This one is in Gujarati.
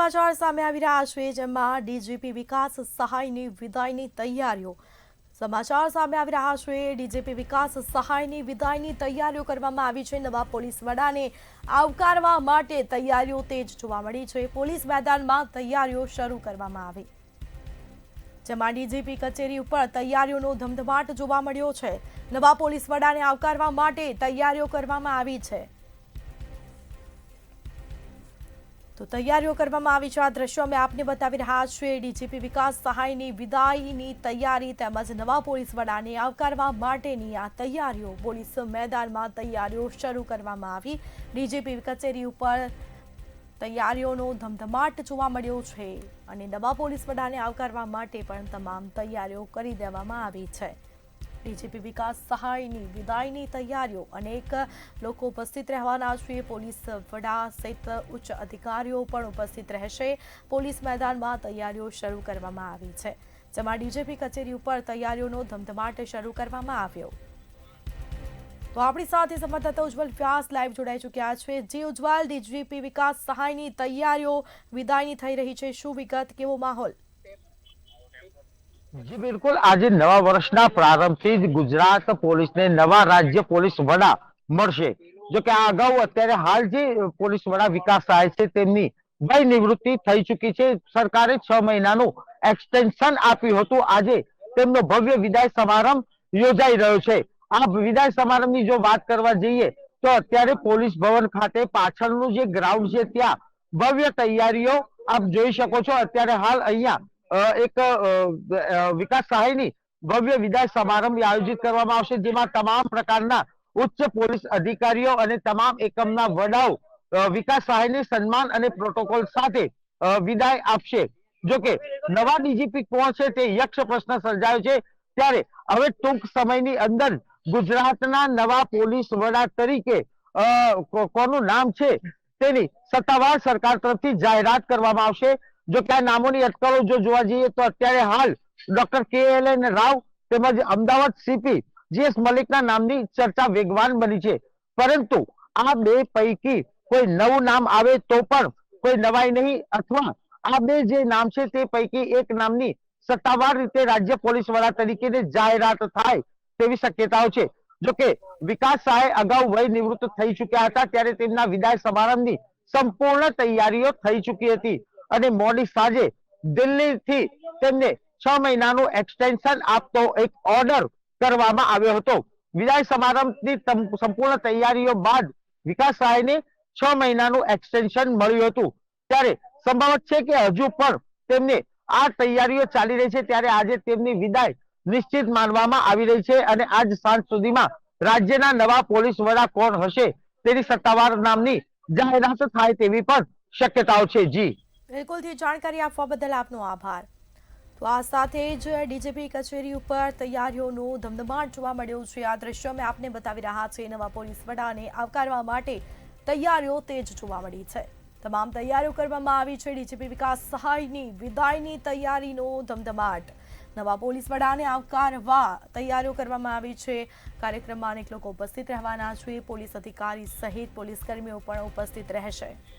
સમાચાર સામે આવી રહ્યા છે, જેમાં ડીજીપી વિકાસ સહાયની વિદાયની તૈયારીઓ સમાચાર સામે આવી રહ્યા છે. ડીજીપી વિકાસ સહાયની વિદાયની તૈયારીઓ કરવામાં આવી છે. નવા પોલીસ વડાને આવકારવા માટે તૈયારીઓ તેજ જોવા મળી છે. પોલીસ મેદાનમાં તૈયારીઓ શરૂ કરવામાં આવી, જેમાં ડીજીપી કચેરી ઉપર તૈયારીઓનો ધમધમાટ જોવા મળ્યો છે. નવા પોલીસ વડાને આવકારવા માટે તૈયારીઓ કરવામાં આવી છે. તો તૈયારીઓ કરવામાં આવી છે. આ દ્રશ્યો અમે આપને બતાવી રહ્યા છીએ. ડીજીપી વિકાસ સહાયની વિદાયની તૈયારી તેમજ નવા પોલીસ વડાને આવકારવા માટેની આ તૈયારીઓ, પોલીસ મેદાનમાં તૈયારીઓ શરૂ કરવામાં આવી. ડીજીપી કચેરી ઉપર તૈયારીઓનો ધમધમાટ જોવા મળ્યો છે અને નવા પોલીસ વડાને આવકારવા માટે પણ તમામ તૈયારીઓ કરી દેવામાં આવી છે. ડીજીપી વિકાસ સહાયની વિદાયની તૈયારીઓ, અનેક લોકો ઉપસ્થિત રહેવાના છે. પોલીસ વડા સહિત ઉચ્ચ અધિકારીઓ પણ ઉપસ્થિત રહેશે. પોલીસ મેદાનમાં તૈયારીઓ શરૂ કરવામાં આવી છે, જેમાં ડીજીપી કચેરી ઉપર તૈયારીઓનો ધમધમાટ શરૂ કરવામાં આવ્યો. તો આપણી સાથે સંવાદદાતા ઉજ્જવલ વ્યાસ લાઈવ જોડાઈ ચૂક્યા છે. જી ઉજ્જવલ, ડીજીપી વિકાસ સહાયની તૈયારીઓ વિદાયની થઈ રહી છે, શું વિગત, કેવો માહોલ? જી બિલકુલ, આજે નવા વર્ષના પ્રારંભથી જ ગુજરાત પોલીસને નવા રાજ્ય પોલીસ વડા મળશે. જો કે આ અગાઉ અત્યારે હાલ જે પોલીસ વડા વિકાસ સહાય છે તેમની વય નિવૃત્તિ થઈ ચૂકી છે. સરકારે 6 મહિનાનું એક્સટેન્શન આપ્યું હતું. આજે તેમનો ભવ્ય વિદાય સમારંભ યોજાઈ રહ્યો છે. આ વિદાય સમારંભની જો વાત કરવા જઈએ તો અત્યારે પોલીસ ભવન ખાતે પાછળનું જે ગ્રાઉન્ડ છે ત્યાં ભવ્ય તૈયારીઓ આપ જોઈ શકો છો. અત્યારે હાલ અહીંયા એક વિકાસ સહાયની ભવ્ય વિદાય સમારંભ આયોજિત કરવામાં આવશે, જેમાં તમામ પ્રકારના ઉચ્ચ પોલીસ અધિકારીઓ અને તમામ એકમના વડાઓ વિકાસ સહાયને સન્માન અને પ્રોટોકોલ સાથે વિદાય આપશે. જોકે નવા ડીજીપી કોણ છે તે યક્ષ પ્રશ્ન સર્જાયો છે. ત્યારે હવે ટૂંક સમયની અંદર ગુજરાતના નવા પોલીસ વડા તરીકે કોનું નામ છે તેની સત્તાવાર સરકાર તરફથી જાહેરાત કરવામાં આવશે. જો કે આ નામોની અટકળો જો જોવા જઈએ તો અત્યારે હાલ ડોક્ટર KLN રાવ તેમજ અમદાવાદ CP GS મલિકના નામની ચર્ચા વેગવાન બની છે. પરંતુ આ બે પૈકી કોઈ નવું નામ આવે તો પણ કોઈ નવાઈ નહીં, અથવા આ બે જે નામ છે તે પૈકી એક નામની સત્તાવાર રીતે રાજ્ય પોલીસ વડા તરીકે જાહેરાત થાય તેવી શક્યતાઓ છે. જો કે વિકાસ સહાય અગાઉ વય નિવૃત્ત થઈ ચૂક્યા હતા, ત્યારે તેમના વિદાય સમારંભની સંપૂર્ણ તૈયારીઓ થઈ ચૂકી હતી અને મોડી સાંજે દિલ્હીથી તેમને 6 મહિનાનું એક્સટેન્શન આપતો એક ઓર્ડર કરવામાં આવ્યો હતો. વિદાય સમારંભની સંપૂર્ણ તૈયારીઓ બાદ વિકાસ સહાયને 6 મહિનાનું એક્સટેન્શન મળ્યું હતું. ત્યારે સંભવત છે કે હજુ પણ તેમને આ તૈયારીઓ ચાલી રહી છે. ત્યારે આજે તેમની વિદાય નિશ્ચિત માનવામાં આવી રહી છે અને આજ સાંજ સુધીમાં રાજ્યના નવા પોલીસ વડા કોણ હશે તેની સત્તાવાર નામની જાહેરાત થાય તેવી પણ શક્યતાઓ છે. જી બિલકુલથી જાણકારી આપવા બદલ આપનો આભાર. તો આ સાથે જ ડીજીપી કચેરી ઉપર તૈયારીઓનો ધમધમાટ જોવા મળ્યો છે. આ દ્રશ્યો અમે આપને બતાવી રહ્યા છીએ. નવા પોલીસ વડાને આવકારવા માટે તૈયારીઓ તેજ જોવા મળી છે. તમામ તૈયારીઓ કરવામાં આવી છે. ડીજીપી વિકાસ સહાયની વિદાયની તૈયારીનો ધમધમાટ, નવા પોલીસ વડાને આવકારવા તૈયારીઓ કરવામાં આવી છે. કાર્યક્રમમાં અનેક લોકો ઉપસ્થિત રહેવાના છે. પોલીસ અધિકારી સહિત પોલીસ કર્મીઓ પણ ઉપસ્થિત રહેશે.